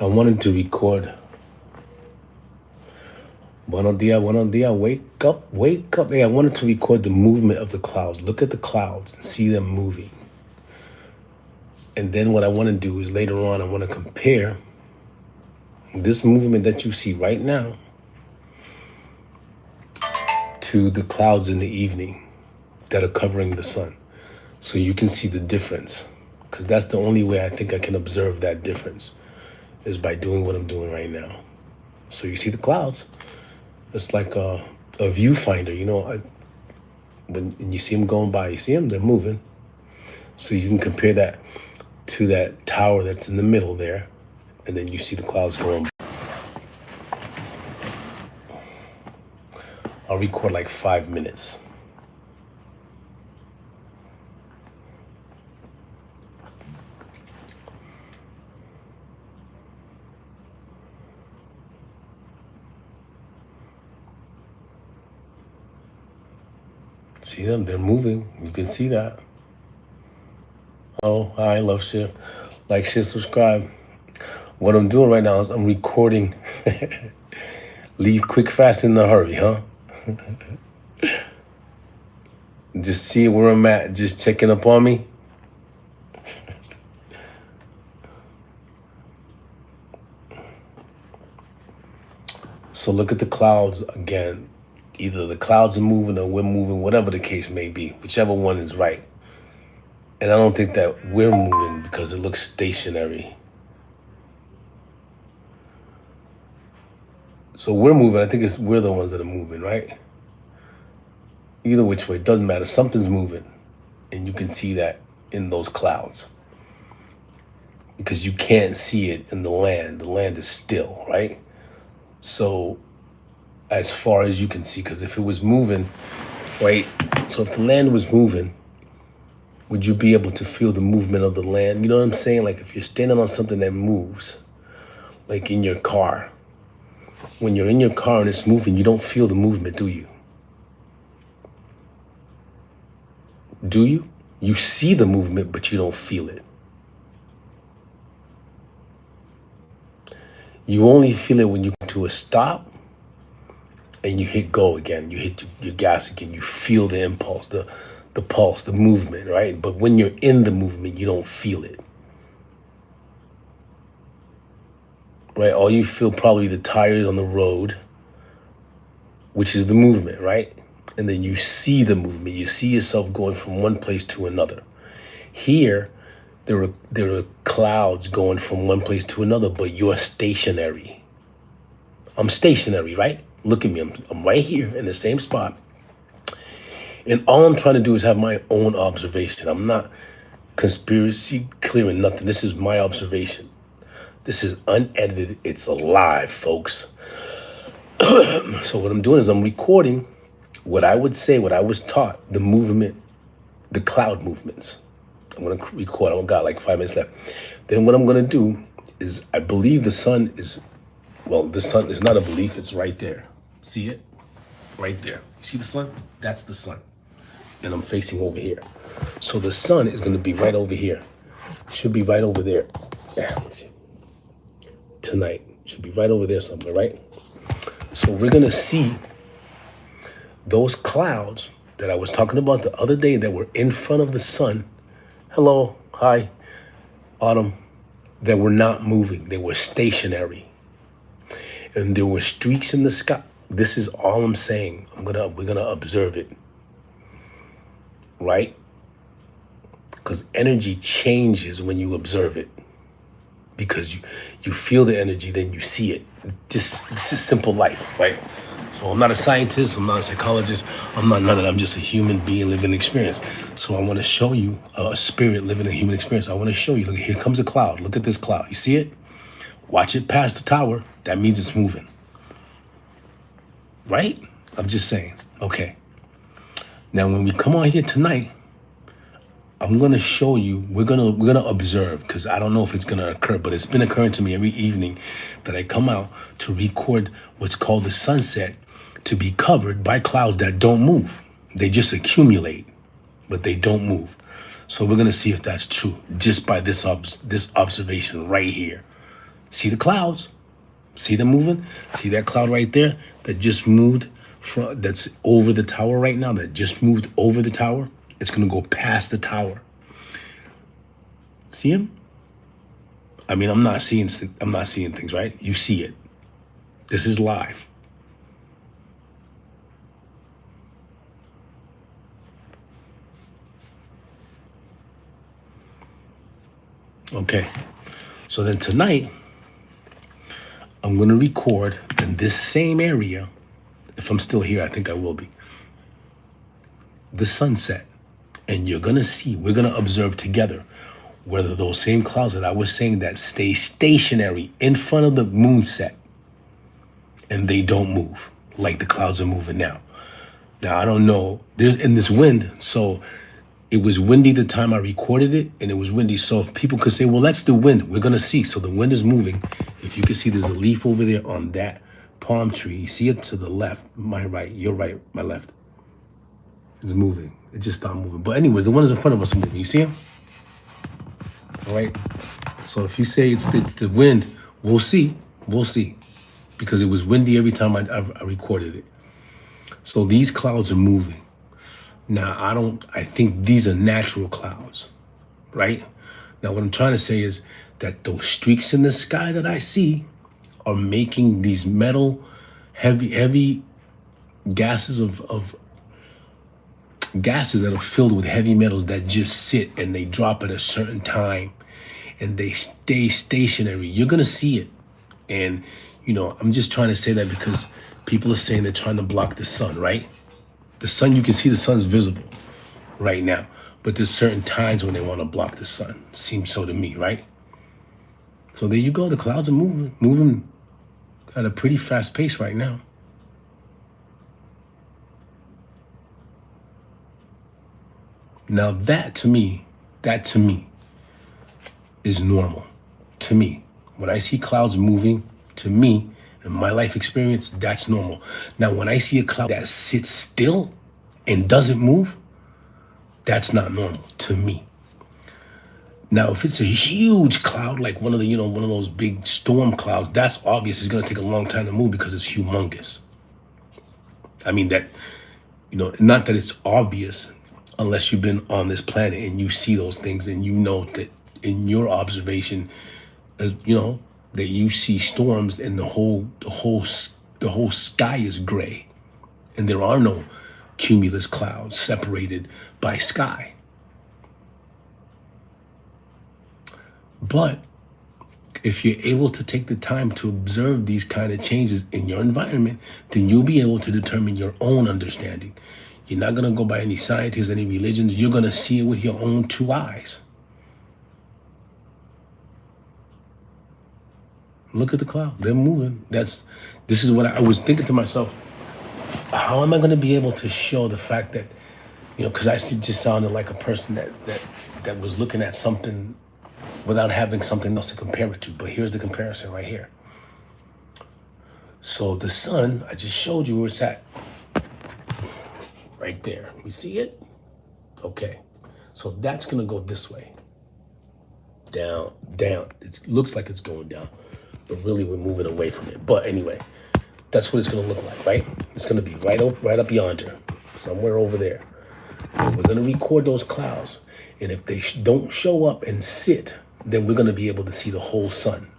I wanted to record. Buenos dias, wake up, wake up. Hey, I wanted to record the movement of the clouds. Look at the clouds and see them moving. And then what I want to do is later on, I want to compare this movement that you see right now to the clouds in the evening that are covering the sun. So you can see the difference. Because that's the only way I think I can observe that difference is by doing what I'm doing right now. So you see the clouds. It's like a viewfinder, you know. When you see them going by, you see them, they're moving. So you can compare that to that tower that's in the middle there, and then you see the clouds going. I'll record like 5 minutes. See them, they're moving. You can see that. Oh, hi, love, share. Like, share, subscribe. What I'm doing right now is I'm recording. Leave quick, fast, in a hurry, huh? Just see where I'm at, just checking up on me. So look at the clouds again. Either the clouds are moving or we're moving, whatever the case may be, whichever one is right. And I don't think that we're moving because it looks stationary. So we're moving. I think we're the ones that are moving, right? Either which way, it doesn't matter. Something's moving. And you can see that in those clouds. Because you can't see it in the land. The land is still, right? So as far as you can see, because if it was moving, right? So if the land was moving, would you be able to feel the movement of the land? You know what I'm saying? Like if you're standing on something that moves, like in your car, when you're in your car and it's moving, you don't feel the movement, do you? Do you? You see the movement, but you don't feel it. You only feel it when you come to a stop and you hit go again. You hit your gas again. You feel the impulse, the pulse, the movement, right? But when you're in the movement, you don't feel it. Right? All you feel probably the tires on the road, which is the movement, right? And then you see the movement. You see yourself going from one place to another. Here, there are clouds going from one place to another, but you're stationary. I'm stationary, right? Look at me. I'm right here in the same spot. And all I'm trying to do is have my own observation. I'm not conspiracy clearing nothing. This is my observation. This is unedited. It's alive, folks. So what I'm doing is I'm recording what I would say, what I was taught, the movement, the cloud movements. I'm going to record. I've got like 5 minutes left. Then what I'm going to do is I believe the sun is, well, the sun is not a belief. It's right there. See it? Right there. You see the sun? That's the sun. And I'm facing over here. So the sun is going to be right over here. Should be right over there. Yeah. Tonight. Should be right over there somewhere, right? So we're going to see those clouds that I was talking about the other day that were in front of the sun. Hello. Hi. Autumn. That were not moving. They were stationary. And there were streaks in the sky. This is all I'm saying. We're gonna observe it. Right? Because energy changes when you observe it. Because you feel the energy, then you see it. This is simple life, right? So I'm not a scientist, I'm not a psychologist, I'm not none of that. I'm just a human being living an experience. So I want to show you a spirit living a human experience. I want to show you, look, here comes a cloud. Look at this cloud. You see it? Watch it pass the tower. That means it's moving. Right? I'm just saying. Okay. Now, when we come on here tonight, I'm going to show you, we're going to observe, because I don't know if it's going to occur, but it's been occurring to me every evening that I come out to record what's called the sunset to be covered by clouds that don't move. They just accumulate, but they don't move. So we're going to see if that's true just by this observation right here. See the clouds? See them moving? See that cloud right there that just moved from, that's over the tower right now, that just moved over the tower? It's going to go past the tower. See him? I mean, I'm not seeing things, right? You see it. This is live. Okay. So then tonight, I'm going to record in this same area. If I'm still here, I think I will be. The sunset. And you're going to see, we're going to observe together whether those same clouds that I was saying that stay stationary in front of the moon set and they don't move like the clouds are moving now. Now, I don't know. There's in this wind. So it was windy the time I recorded it, and it was windy. So if people could say, well, that's the wind, we're going to see. So the wind is moving. If you can see, there's a leaf over there on that palm tree. You see it to the left, my right, your right, my left. It's moving. It just stopped moving. But anyways, the one that's in front of us is moving. You see him? All right. So if you say it's the wind, we'll see. We'll see. Because it was windy every time I recorded it. So these clouds are moving. Now, I think these are natural clouds, right? Now, what I'm trying to say is that those streaks in the sky that I see are making these metal, heavy gases of gases that are filled with heavy metals that just sit and they drop at a certain time and they stay stationary. You're going to see it. And, I'm just trying to say that because people are saying they're trying to block the sun, right? The sun, you can see the sun's visible right now, but there's certain times when they want to block the sun. Seems so to me, right? So there you go. The clouds are moving at a pretty fast pace right now. Now that to me is normal. To me, when I see clouds moving, to me, in my life experience, that's normal. Now, when I see a cloud that sits still and doesn't move, that's not normal to me. Now, if it's a huge cloud, like one of those big storm clouds, that's obvious. It's going to take a long time to move because it's humongous. I mean, that, not that it's obvious unless you've been on this planet and you see those things and you know that in your observation, that you see storms and the whole sky is gray and there are no cumulus clouds separated by sky. But if you're able to take the time to observe these kind of changes in your environment, then you'll be able to determine your own understanding. You're not going to go by any scientists, any religions. You're going to see it with your own two eyes. Look at the cloud. They're moving. This is what I was thinking to myself. How am I going to be able to show the fact that, because I just sounded like a person that was looking at something without having something else to compare it to. But here's the comparison right here. So the sun, I just showed you where it's at. Right there. You see it? Okay. So that's going to go this way. Down. It looks like it's going down. But really, we're moving away from it. But anyway, that's what it's going to look like, right? It's going to be right up yonder, somewhere over there. And we're going to record those clouds. And if they don't show up and sit, then we're going to be able to see the whole sun.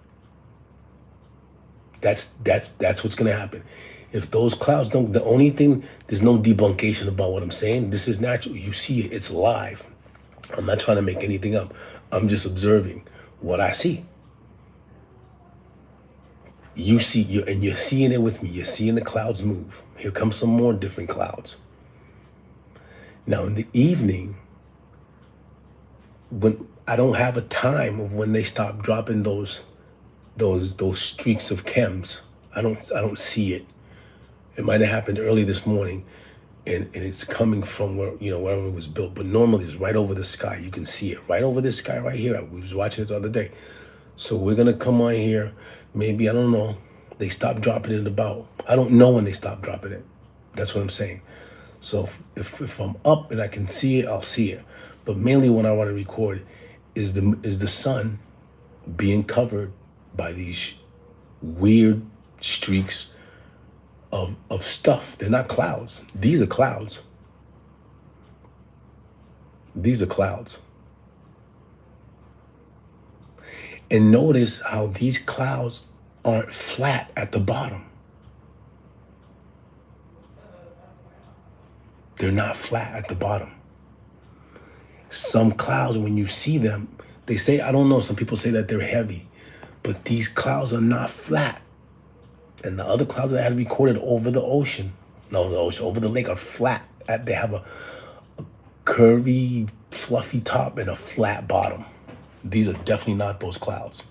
That's what's going to happen. If those clouds don't, the only thing, there's no debuncation about what I'm saying. This is natural. You see it. It's live. I'm not trying to make anything up. I'm just observing what I see. You see, and you're seeing it with me. You're seeing the clouds move. Here comes some more different clouds. Now, in the evening, when I don't have a time of when they stop dropping those streaks of chems, I don't see it. It might have happened early this morning, and it's coming from wherever it was built. But normally, it's right over the sky. You can see it right over this sky right here. We was watching it the other day. So we're gonna come on here. Maybe, I don't know, they stopped dropping it about, I don't know when they stopped dropping it. That's what I'm saying. So if I'm up and I can see it, I'll see it. But mainly what I want to record is the sun being covered by these weird streaks of stuff. They're not clouds. These are clouds. These are clouds. And notice how these clouds aren't flat at the bottom. They're not flat at the bottom. Some clouds, when you see them, they say, I don't know, some people say that they're heavy, but these clouds are not flat. And the other clouds that I had recorded over the ocean, over the lake are flat. They have a curvy, fluffy top and a flat bottom. These are definitely not those clouds.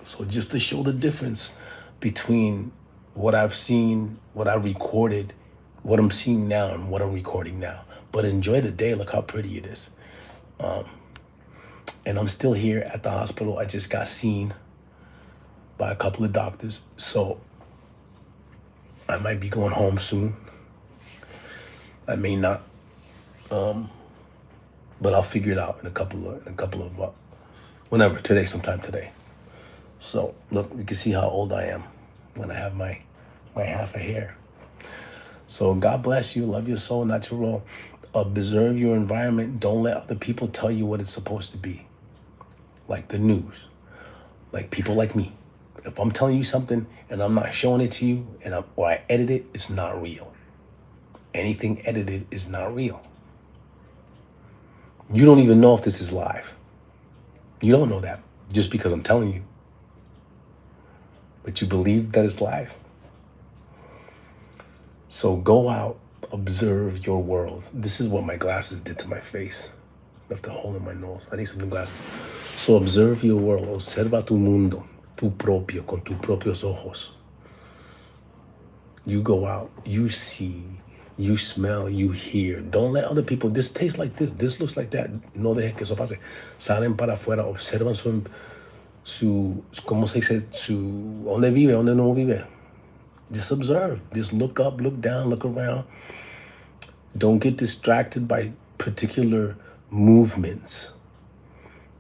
So just to show the difference between what I've seen, what I recorded, what I'm seeing now and what I'm recording now. But enjoy the day. Look how pretty it is. And I'm still here at the hospital. I just got seen by a couple of doctors. So I might be going home soon. I may not. But I'll figure it out in a couple of whenever, sometime today. So look, you can see how old I am when I have my half a hair. So God bless you. Love your soul, natural. Observe your environment. Don't let other people tell you what it's supposed to be. Like the news, like people like me. If I'm telling you something and I'm not showing it to you or I edit it, it's not real. Anything edited is not real. You don't even know if this is live. You don't know that just because I'm telling you. But you believe that it's live. So go out, observe your world. This is what my glasses did to my face. Left a hole in my nose. I need some new glasses. So observe your world. Observa tu mundo, tu propio, con tus propios ojos. You go out, you see, you smell, you hear. Don't let other people, this tastes like this looks like that. No dejes que eso pase. Salen para afuera, observan ¿cómo se dice? ¿Dónde vive? ¿Dónde no vive? Just observe. Just look up, look down, look around. Don't get distracted by particular movements,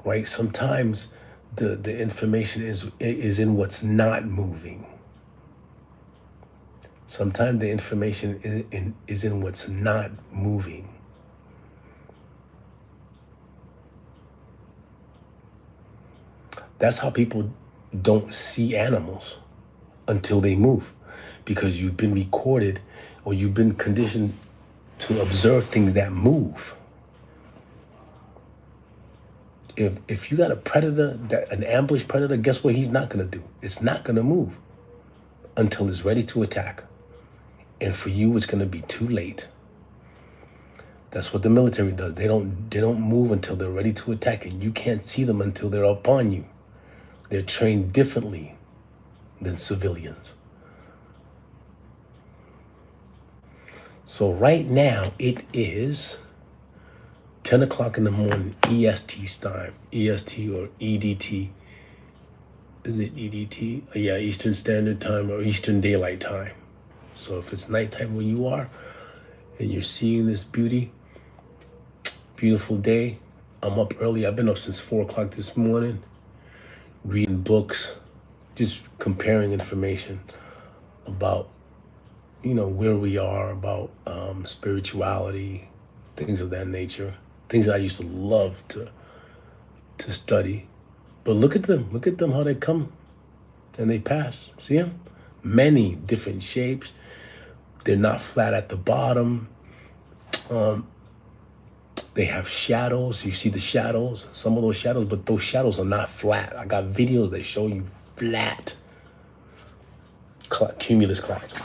right? Sometimes the information is in what's not moving. Sometimes the information is in what's not moving. That's how people don't see animals until they move, because you've been recorded or you've been conditioned to observe things that move. If you got a predator, an ambush predator, guess what he's not gonna do? It's not gonna move until it's ready to attack. And for you, it's gonna be too late. That's what the military does. They don't move until they're ready to attack, and you can't see them until they're upon you. They're trained differently than civilians. So right now it is 10 o'clock in the morning, EST time, EST or EDT. Is it EDT? Yeah, Eastern Standard Time or Eastern Daylight Time. So if it's nighttime where you are and you're seeing this beautiful day, I'm up early. I've been up since 4 o'clock this morning, reading books, just comparing information about, where we are, about spirituality, things of that nature, things that I used to love to study. But look at them, how they come and they pass. See them? Many different shapes. They're not flat at the bottom. They have shadows. You see the shadows, some of those shadows, but those shadows are not flat. I got videos that show you flat cumulus clouds.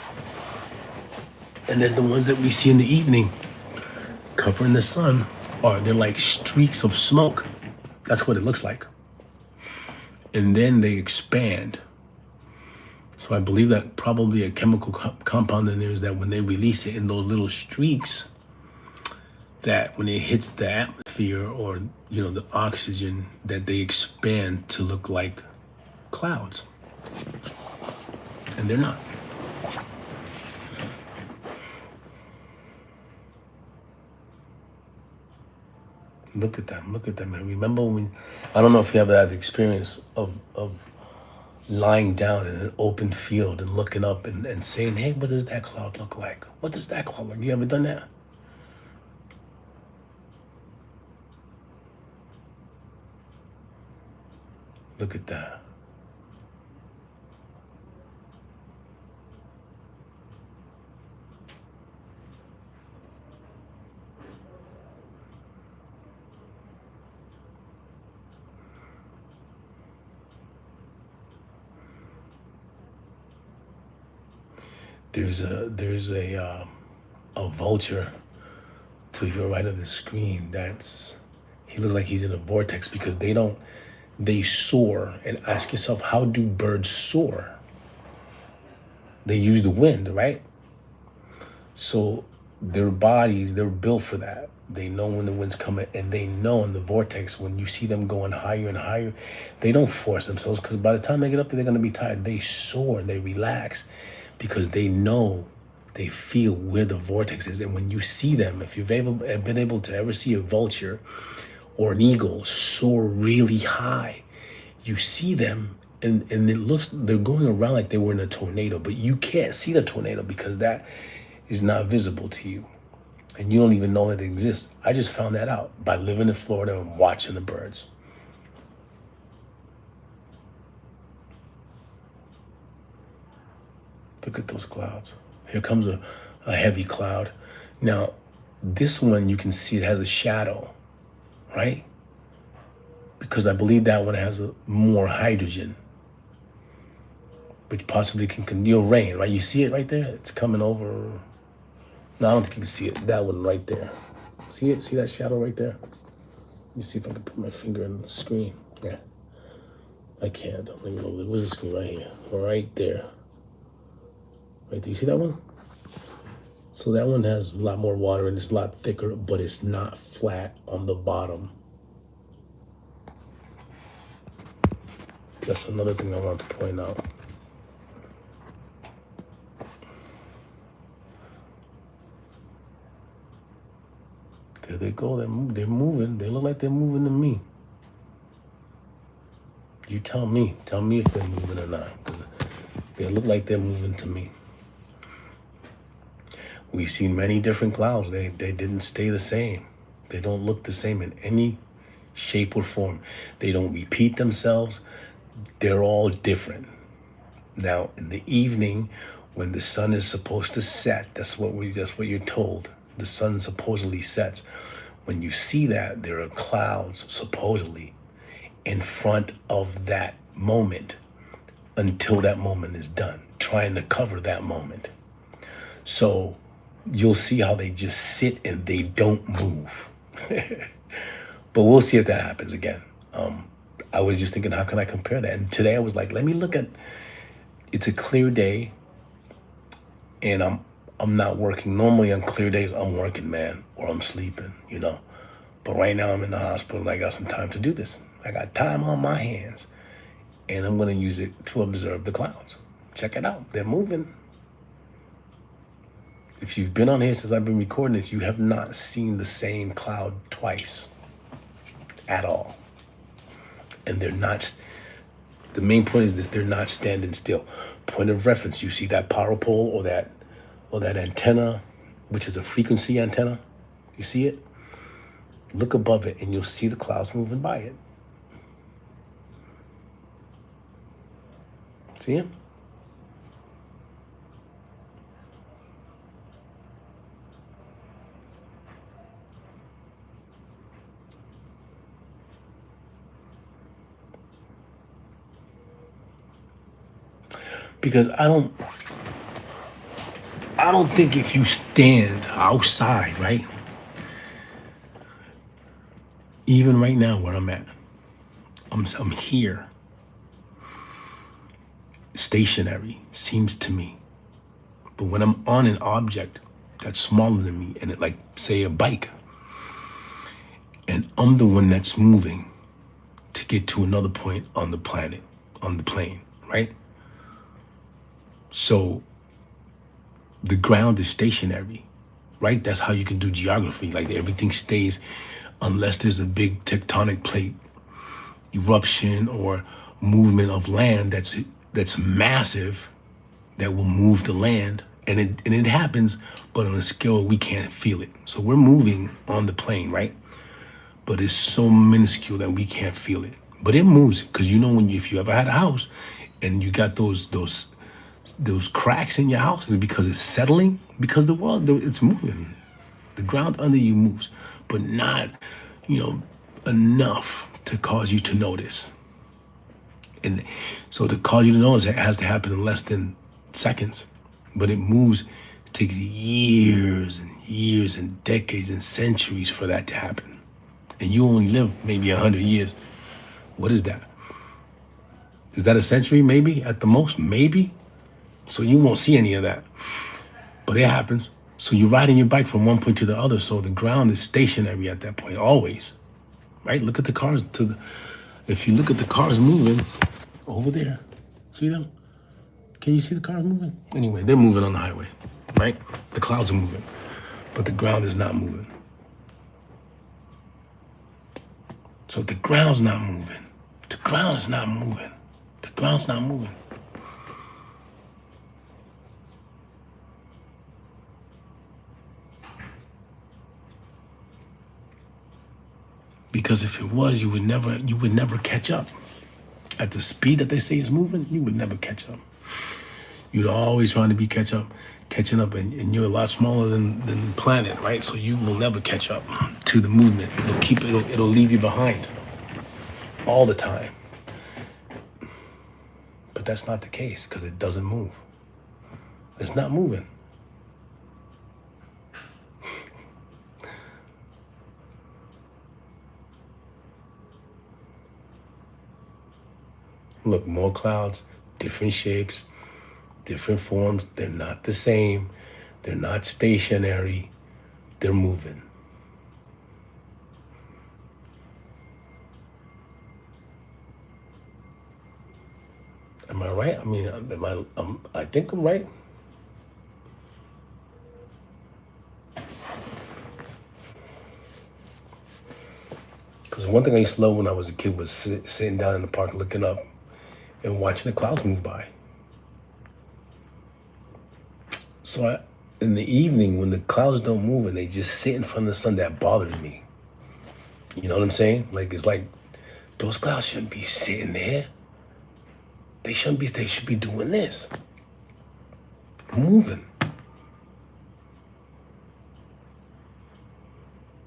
And then the ones that we see in the evening, covering the sun, they're like streaks of smoke. That's what it looks like. And then they expand. So I believe that probably a chemical compound in there is that when they release it in those little streaks, that when it hits the atmosphere or, the oxygen, that they expand to look like clouds. And they're not. Look at them. Look at them, man. Remember when, I don't know if you ever had the experience of lying down in an open field and looking up and saying, hey, what does that cloud look like? What does that cloud look like? You ever done that? Look at that. There's a vulture to your right of the screen. He looks like he's in a vortex because they soar. And ask yourself, how do birds soar? They use the wind, right? So their bodies, they're built for that. They know when the wind's coming, and they know in the vortex when you see them going higher and higher, they don't force themselves, because by the time they get up there, they're going to be tired. They soar and they relax because they know, they feel where the vortex is. And when you see them, if you've been able to ever see a vulture or an eagle soar really high, you see them, and it looks, they're going around like they were in a tornado, but you can't see the tornado because that is not visible to you. And you don't even know that it exists. I just found that out by living in Florida and watching the birds. Look at those clouds. Here comes a heavy cloud. Now, this one, you can see it has a shadow, right? Because I believe that one has more hydrogen, which possibly can rain, right? You see it right there? It's coming over. No, I don't think you can see it. That one right there. See it? See that shadow right there? Let me see if I can put my finger in the screen. Yeah. I can't. I don't even know. Where's the screen? Right here. Right there. Right there. You see that one? So that one has a lot more water and it's a lot thicker, but it's not flat on the bottom. That's another thing I want to point out. There they go. They're moving. They look like they're moving to me. You tell me. Tell me if they're moving or not. Because they look like they're moving to me. We've seen many different clouds. They didn't stay the same. They don't look the same in any shape or form. They don't repeat themselves. They're all different. Now, in the evening, when the sun is supposed to set, that's what you're told. The sun supposedly sets. When you see that, there are clouds supposedly in front of that moment until that moment is done, trying to cover that moment. So you'll see how they just sit and they don't move. But we'll see if that happens again. I was just thinking, how can I compare that? And today I was like, let me look at, it's a clear day and I'm not working. Normally on clear days, I'm working, man, or I'm sleeping, But right now I'm in the hospital and I got some time to do this. I got time on my hands and I'm going to use it to observe the clouds. Check it out. They're moving. If you've been on here since I've been recording this, you have not seen the same cloud twice at all. And they're not, the main point is that they're not standing still. Point of reference, you see that power pole or that antenna, which is a frequency antenna. You see it? Look above it and you'll see the clouds moving by it. See him? Because I don't think if you stand outside, right? Even right now where I'm at, I'm here. Stationary, seems to me. But when I'm on an object that's smaller than me, and it, like, say, a bike, and I'm the one that's moving to get to another point on the planet, on the plane, right? So the ground is stationary, right? That's how you can do geography. Like, everything stays unless there's a big tectonic plate eruption or movement of land that's massive, that will move the land, and it happens, but on a scale we can't feel it. So we're moving on the plane, right? But it's so minuscule that we can't feel it. But it moves, because if you ever had a house and you got those cracks in your house, it's because it's settling, because the world, it's moving. The ground under you moves, but not, enough to cause you to notice. And so to cause you to notice, it has to happen in less than seconds. But it moves, it takes years and years and decades and centuries for that to happen. And you only live maybe 100 years. What is that? Is that a century maybe at the most? Maybe. So you won't see any of that. But it happens. So you're riding your bike from one point to the other. So the ground is stationary at that point, always. Right? Look at the cars if you look at the cars moving over there, see them? Can you see the cars moving? Anyway, they're moving on the highway, right? The clouds are moving, but the ground is not moving. So the ground's not moving. The ground is not moving. The ground's not moving. Because if it was, you would never catch up. At the speed that they say it's moving, you would never catch up. You'd always trying to be catching up, and you're a lot smaller than the planet, right? So you will never catch up to the movement. It'll leave you behind all the time. But that's not the case, because it doesn't move. It's not moving. Look, more clouds, different shapes, different forms. They're not the same. They're not stationary. They're moving. Am I right? I mean, I think I'm right. Because one thing I used to love when I was a kid was sitting down in the park looking up and watching the clouds move by. So in the evening, when the clouds don't move and they just sit in front of the sun, that bothers me. You know what I'm saying? Like, it's like, those clouds shouldn't be sitting there. They should be doing this. Moving.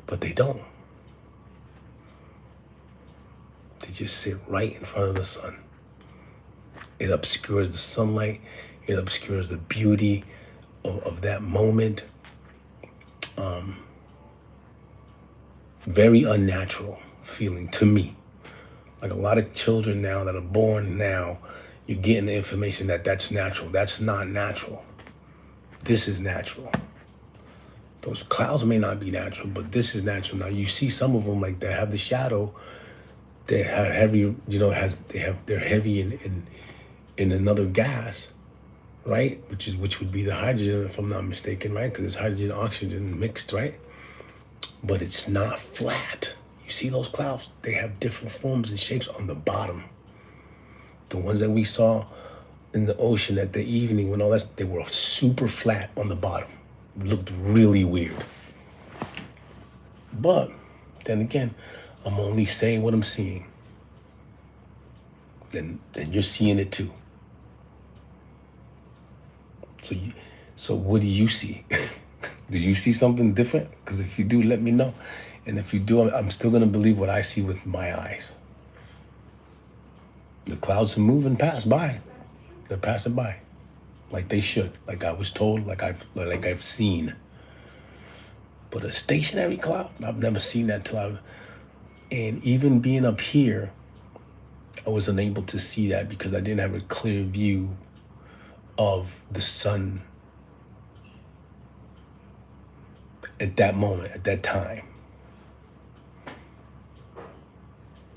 But they don't. They just sit right in front of the sun. It obscures the sunlight. It obscures the beauty of that moment. Very unnatural feeling to me. Like a lot of children now that are born now, you're getting the information that that's natural. That's not natural. This is natural. Those clouds may not be natural, but this is natural. Now you see some of them like that have the shadow. They have heavy, they're heavy in another gas, right? Which would be the hydrogen, if I'm not mistaken, right? Because it's hydrogen and oxygen mixed, right? But it's not flat. You see those clouds? They have different forms and shapes on the bottom. The ones that we saw in the ocean at the evening when all that, they were super flat on the bottom. Looked really weird. But then again, I'm only saying what I'm seeing. Then you're seeing it too. So what do you see? Do you see something different? Because if you do, let me know. And if you do, I'm still gonna believe what I see with my eyes. The clouds are moving past by. They're passing by, like they should, like I was told, like I've seen. But a stationary cloud, I've never seen that and even being up here, I was unable to see that because I didn't have a clear view of the sun at that moment, at that time,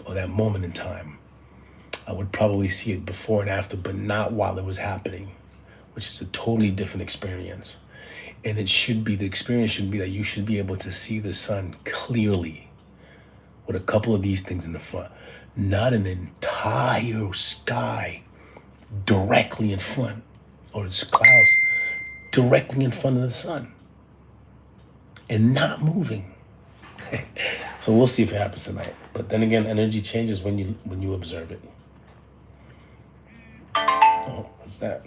or that moment in time. I would probably see it before and after, but not while it was happening, which is a totally different experience. And the experience should be that you should be able to see the sun clearly with a couple of these things in the front, not an entire sky directly in front, or it's clouds directly in front of the sun and not moving. So we'll see if it happens tonight. But then again, energy changes when you observe it. Oh, what's that?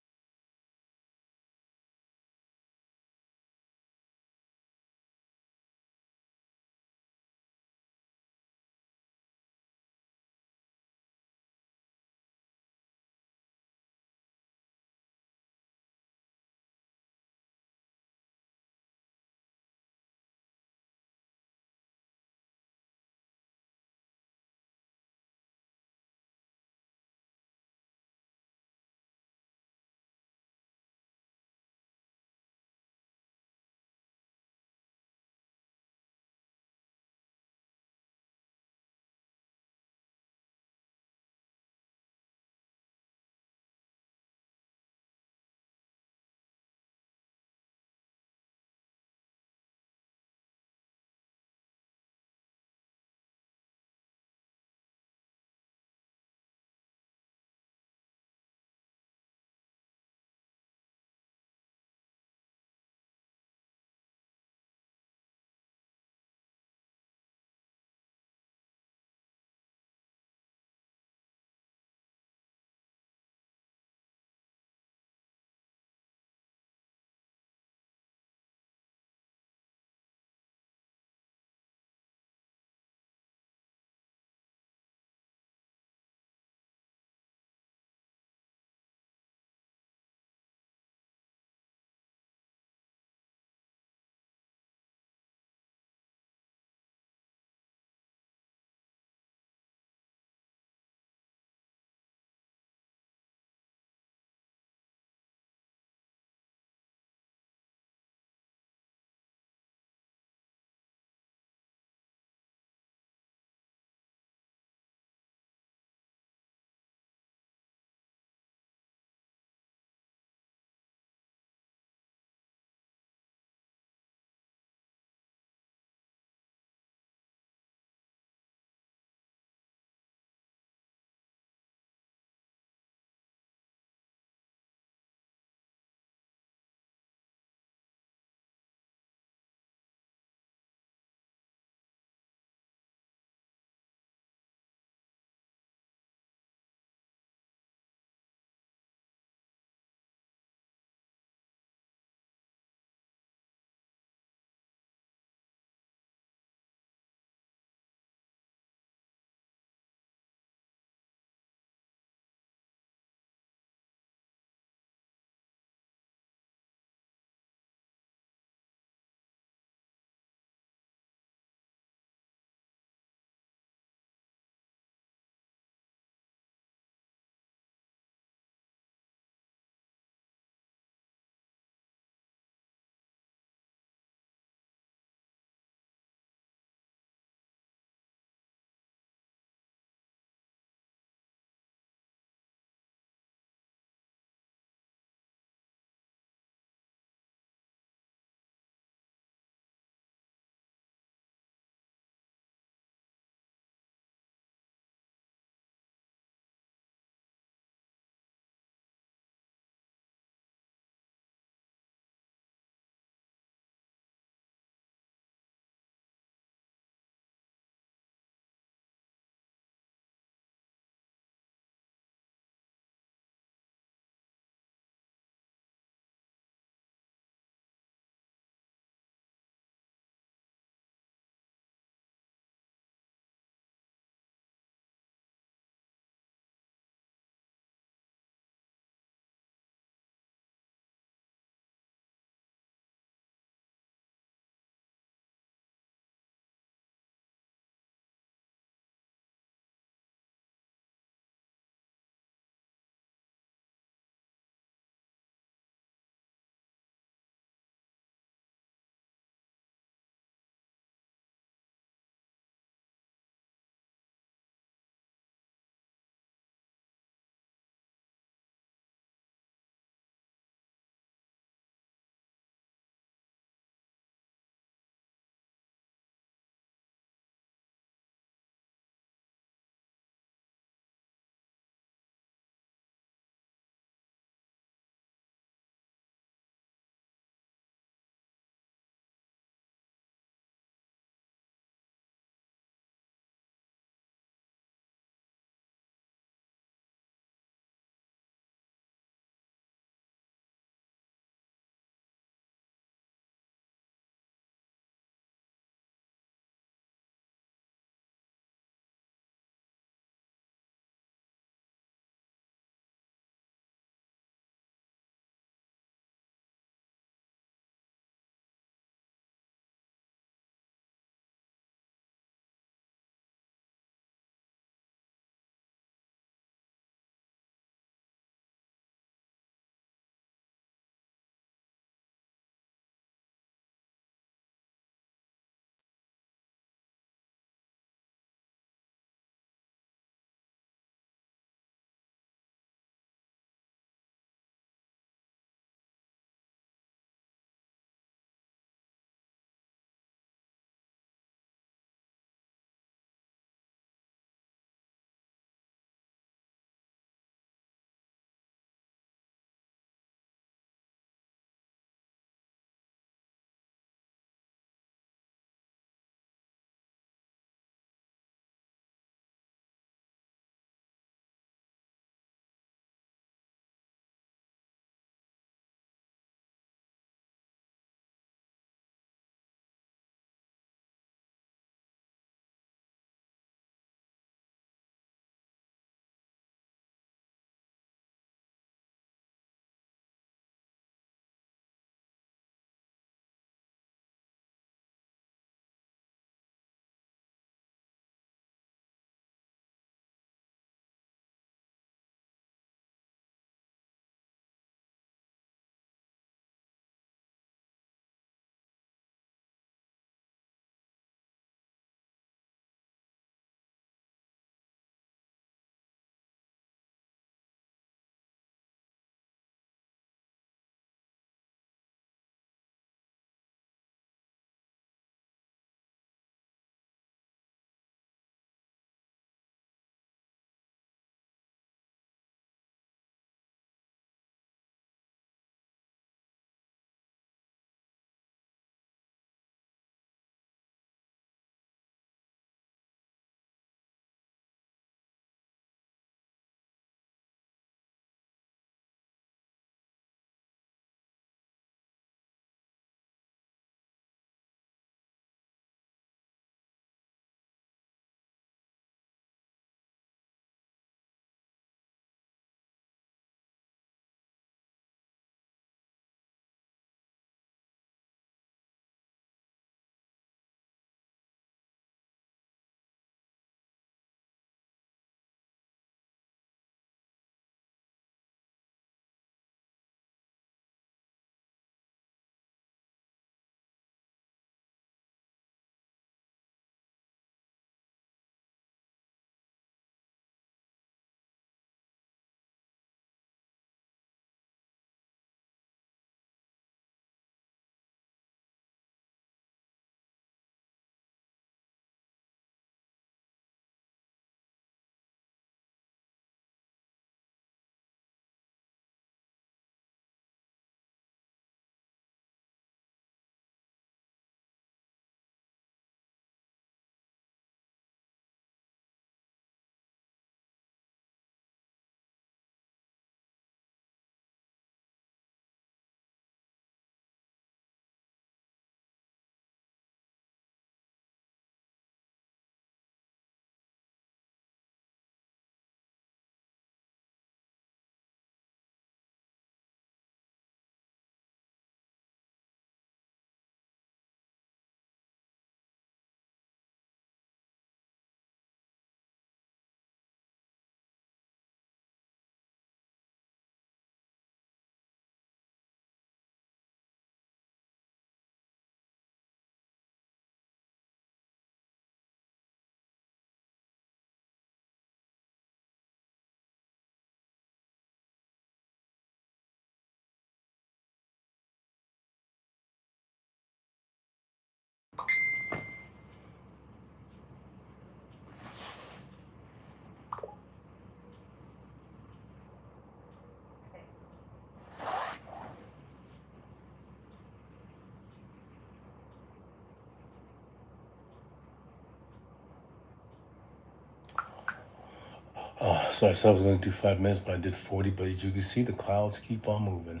So I said I was going to do 5 minutes, but I did 40. But as you can see, the clouds keep on moving.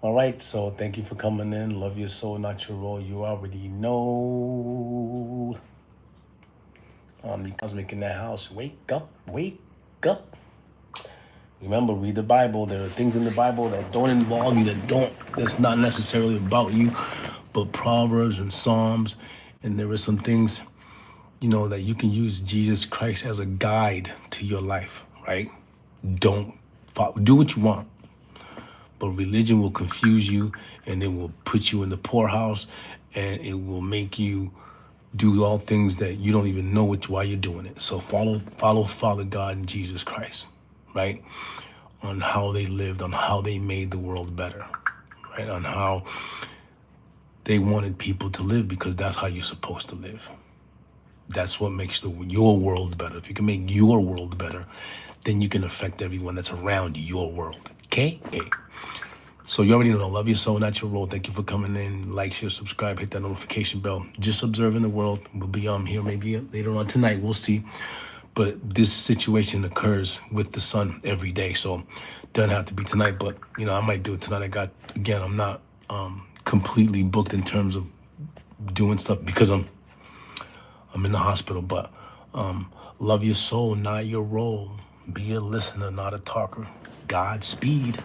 All right, so thank you for coming in. Love your soul, not your role. You already know. The cosmic in that house. Wake up, wake up. Remember, read the Bible. There are things in the Bible that don't involve you, that's not necessarily about you, but Proverbs and Psalms. And there are some things, that you can use Jesus Christ as a guide to your life, right? Don't do what you want, but religion will confuse you, and it will put you in the poorhouse, and it will make you do all things that you don't even know why you're doing it. So follow Father God and Jesus Christ, right? On how they lived, on how they made the world better, right? On how they wanted people to live, because that's how you're supposed to live. That's what makes your world better. If you can make your world better, then you can affect everyone that's around your world. Okay? So you already know, love your soul, not your role. Thank you for coming in. Like, share, subscribe, hit that notification bell. Just observing the world. We'll be here maybe later on tonight. We'll see. But this situation occurs with the sun every day. So doesn't have to be tonight, but I might do it tonight. I'm not completely booked in terms of doing stuff because I'm in the hospital, but love your soul, not your role. Be a listener, not a talker. Godspeed.